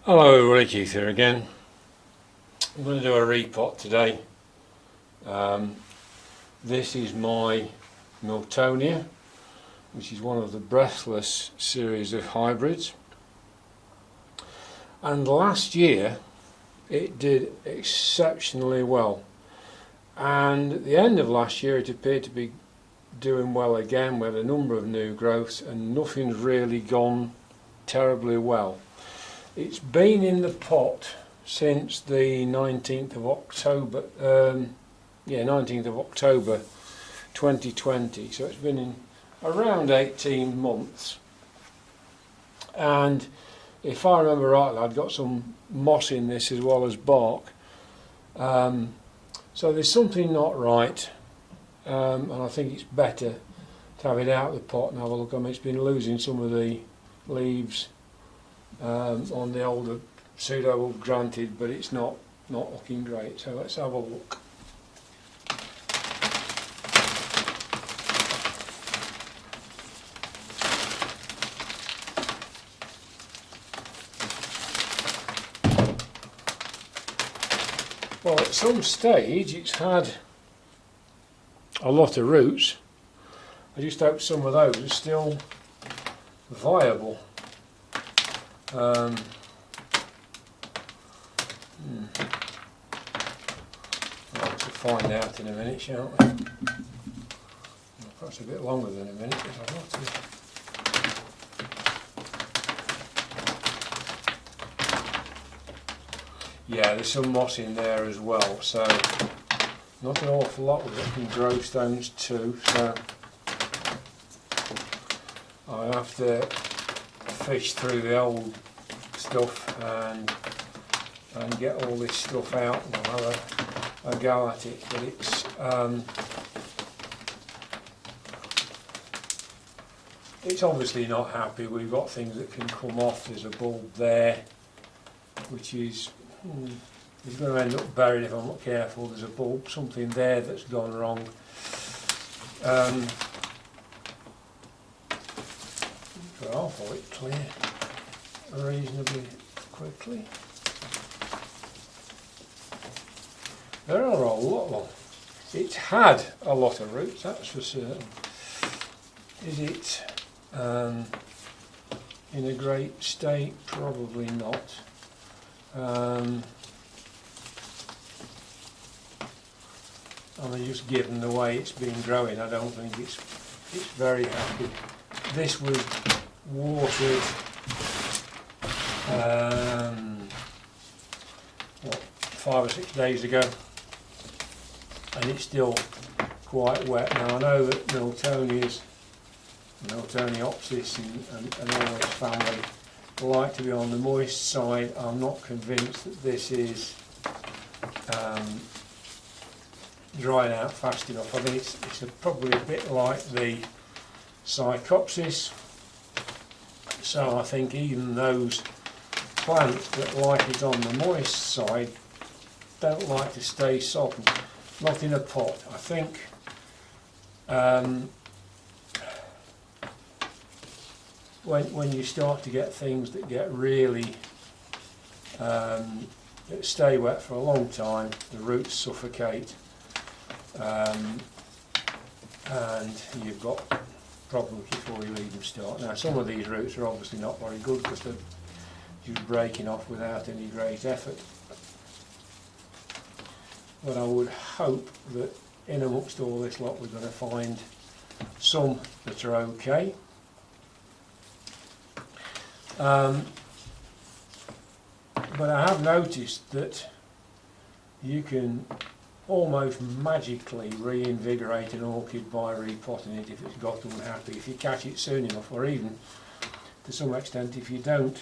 Hello everybody, Keith here again. I'm going to do a repot today. This is my Miltonia, which is one of the Breathless series of hybrids. And last year it did exceptionally well. And at the end of last year it appeared to be doing well again. We had a number of new growths and nothing's really gone terribly well. It's been in the pot since the 19th of October, 19th of October 2020, so it's been in around 18 months. And if I remember rightly, I'd got some moss in this as well as bark. So there's something not right, and I think it's better to have it out of the pot and have a look. I mean, it's been losing some of the leaves on the older pseudo, granted, but it's not looking great. So let's have a look. Well, at some stage it's had a lot of roots. I just hope some of those are still viable. We'll have to find out in a minute, shan't we? Well, perhaps a bit longer than a minute, because I've got to. Yeah, there's some moss in there as well, so not an awful lot with it, and grow stones too, so I have to fish through the old stuff and get all this stuff out and I'll have a go at it. But it's obviously not happy. We've got things that can come off. There's a bulb there which is going to end up buried if I'm not careful. There's a bulb, something there that's gone wrong. I'll hold it clear reasonably quickly. There are a lot of them. It's had a lot of roots, that's for certain. Is it in a great state? Probably not. I mean, just given the way it's been growing, I don't think it's very happy. This was watered 5 or 6 days ago, and it's still quite wet. Now I know that Miltoniopsis and all this family like to be on the moist side. I'm not convinced that this is drying out fast enough. I think it's probably a bit like the Psychopsis. So I think even those plants that like it on the moist side don't like to stay sodden, not in a pot. I think when you start to get things that get really that stay wet for a long time, the roots suffocate, and you've got problems before you even start. Now some of these roots are obviously not very good because they're just breaking off without any great effort. But I would hope that in amongst all this lot we're going to find some that are okay. But I have noticed that you can almost magically reinvigorate an orchid by repotting it if it's got unhappy, if you catch it soon enough, or even to some extent if you don't.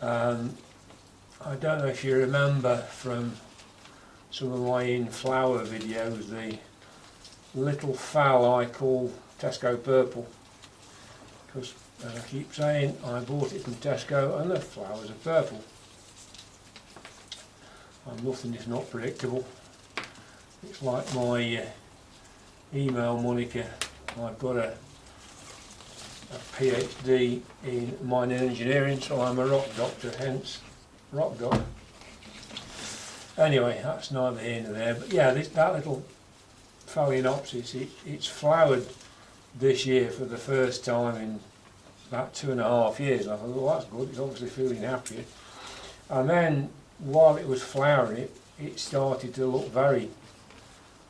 I don't know if you remember from some of my in flower videos the little fowl I call Tesco Purple, because as I keep saying, I bought it from Tesco and the flowers are purple. I'm nothing if not predictable. It's like my email moniker. I've got a PhD in mining engineering, so I'm a rock doctor, hence rock dog. Anyway, that's neither here nor there, but yeah, that little Phalaenopsis, it's flowered this year for the first time in about 2.5 years. And I thought, well, that's good, it's obviously feeling happier. And then, while it was flowering, it started to look very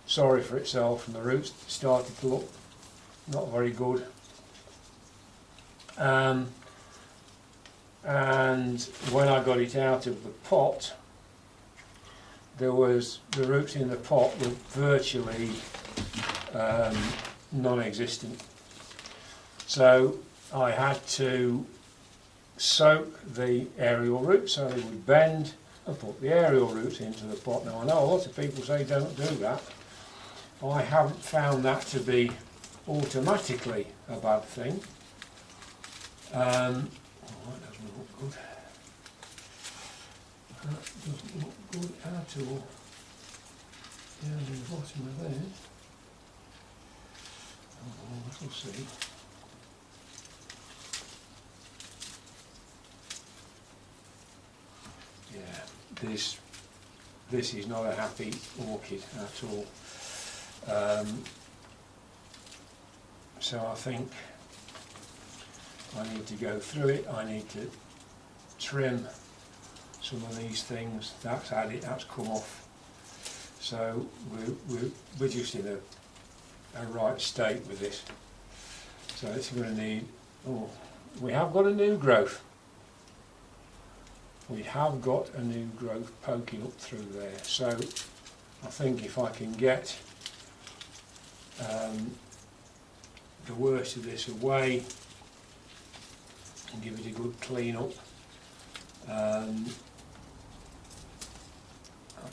sorry for itself, and the roots started to look not very good. And when I got it out of the pot, the roots in the pot were virtually non-existent. So I had to soak the aerial roots so they would bend and put the aerial roots into the pot. Now I know a lot of people say don't do that. I haven't found that to be automatically a bad thing. That doesn't look good. That doesn't look good at all. Down to the bottom of there. Oh, we'll see. Yeah, this is not a happy orchid at all. So I think I need to go through it. I need to trim some of these things. That's come off. So we're just in a right state with this. So it's going to need. Oh, we have got a new growth. We have got a new growth poking up through there. So I think if I can get the worst of this away and give it a good clean up, I've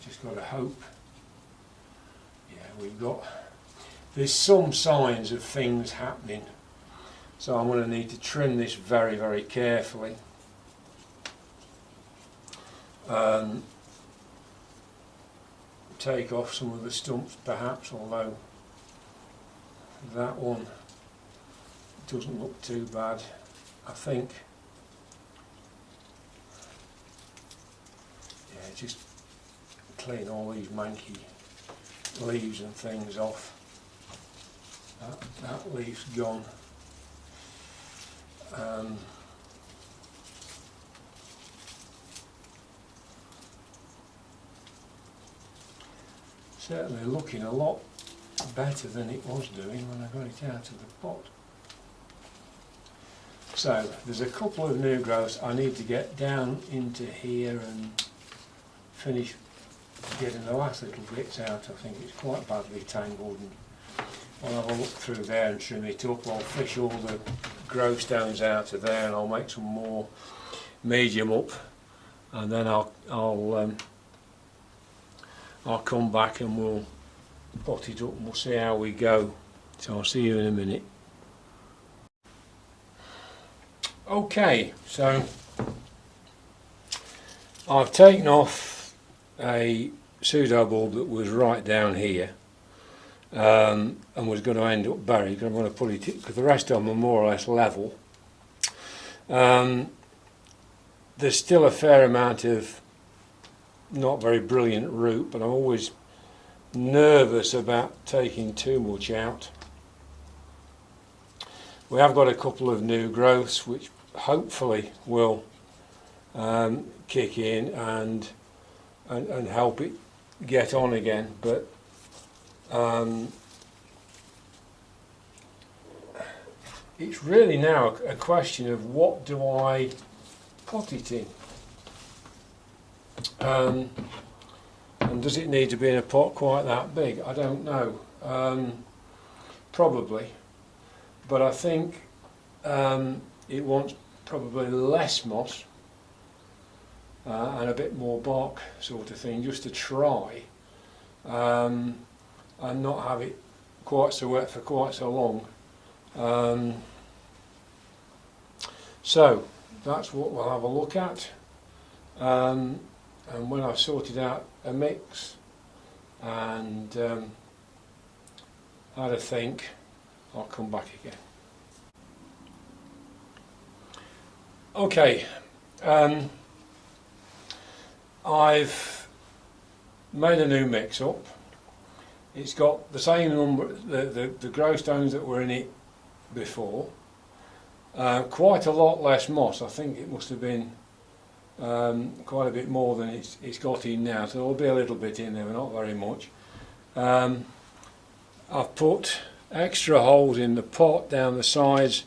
just got to hope. Yeah, there's some signs of things happening, so I'm going to need to trim this very, very carefully. Take off some of the stumps perhaps, although that one doesn't look too bad. I think, yeah, just clean all these manky leaves and things off. That leaf's gone. Certainly looking a lot better than it was doing when I got it out of the pot. So there's a couple of new growths. I need to get down into here and finish getting the last little bits out. I think it's quite badly tangled, and I'll have a look through there and trim it up. I'll fish all the growth stones out of there, and I'll make some more medium up, and then I'll come back and we'll pot it up and we'll see how we go. So I'll see you in a minute. Okay, so I've taken off a pseudo bulb that was right down here and was going to end up buried. I'm going to put it because the rest of them are more or less level. There's still a fair amount of not very brilliant root, but I'm always nervous about taking too much out. We have got a couple of new growths which hopefully will kick in and help it get on again, but it's really now a question of what do I pot it in. And does it need to be in a pot quite that big? I don't know. Probably. But I think it wants probably less moss and a bit more bark sort of thing, just to try and not have it quite so wet for quite so long. So that's what we'll have a look at. And when I've sorted out a mix and had a think, I'll come back again. Okay, I've made a new mix-up. It's got the same number, the grow stones that were in it before. Quite a lot less moss. I think it must have been quite a bit more than it's got in now, so there'll be a little bit in there, but not very much. I've put extra holes in the pot down the sides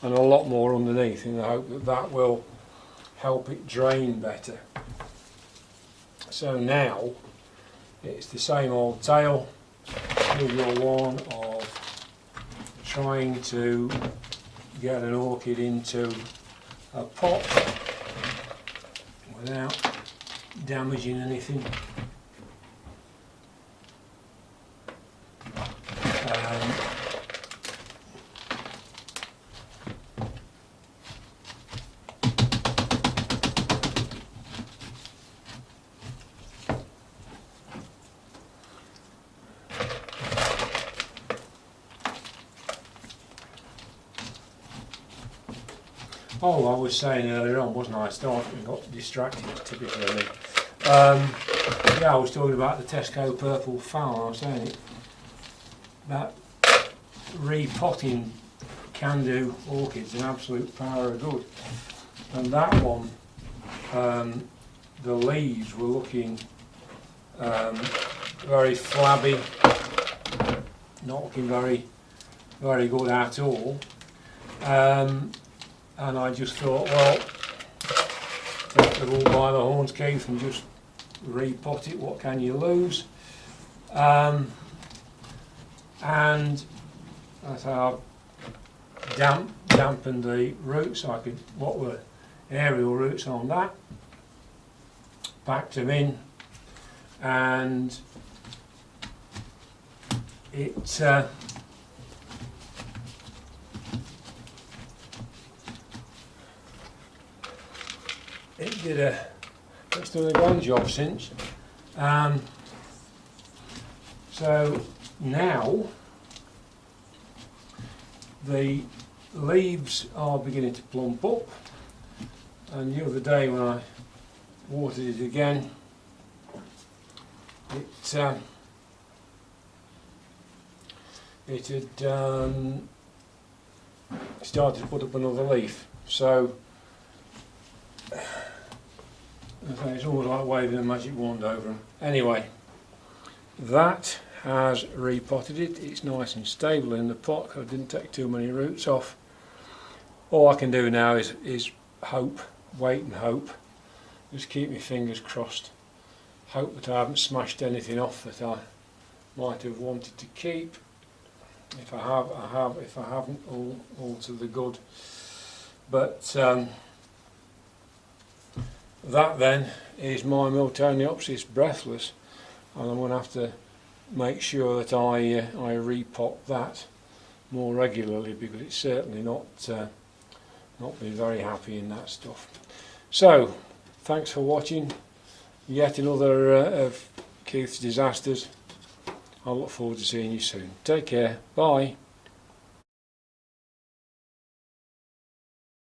and a lot more underneath in the hope that that will help it drain better. So now it's the same old tale, usual one of trying to get an orchid into a pot without damaging anything. Oh, I was saying earlier on, wasn't I? I started and got distracted, typically me. Yeah, I was talking about the Tesco purple fowl. I was saying that repotting can do orchids an absolute power of good. And that one, the leaves were looking very flabby, not looking very good at all. And I just thought, well, take the bull by the horns, Keith, and just repot it. What can you lose? And that's how I dampened the roots. I could, what were aerial roots on that, packed them in, and it it's done a grand job since. So now the leaves are beginning to plump up, and the other day when I watered it again, it had started to put up another leaf. So it's almost like waving a magic wand over them. Anyway, that has repotted it. It's nice and stable in the pot. I didn't take too many roots off. All I can do now is hope, wait and hope. Just keep my fingers crossed. Hope that I haven't smashed anything off that I might have wanted to keep. If I have, I have. If I haven't, all to the good. But that then is my Miltoniopsis Breathless, and I'm going to have to make sure that I repot that more regularly, because it's certainly not been very happy in that stuff. So thanks for watching yet another of Keith's disasters. I look forward to seeing you soon. Take care. Bye.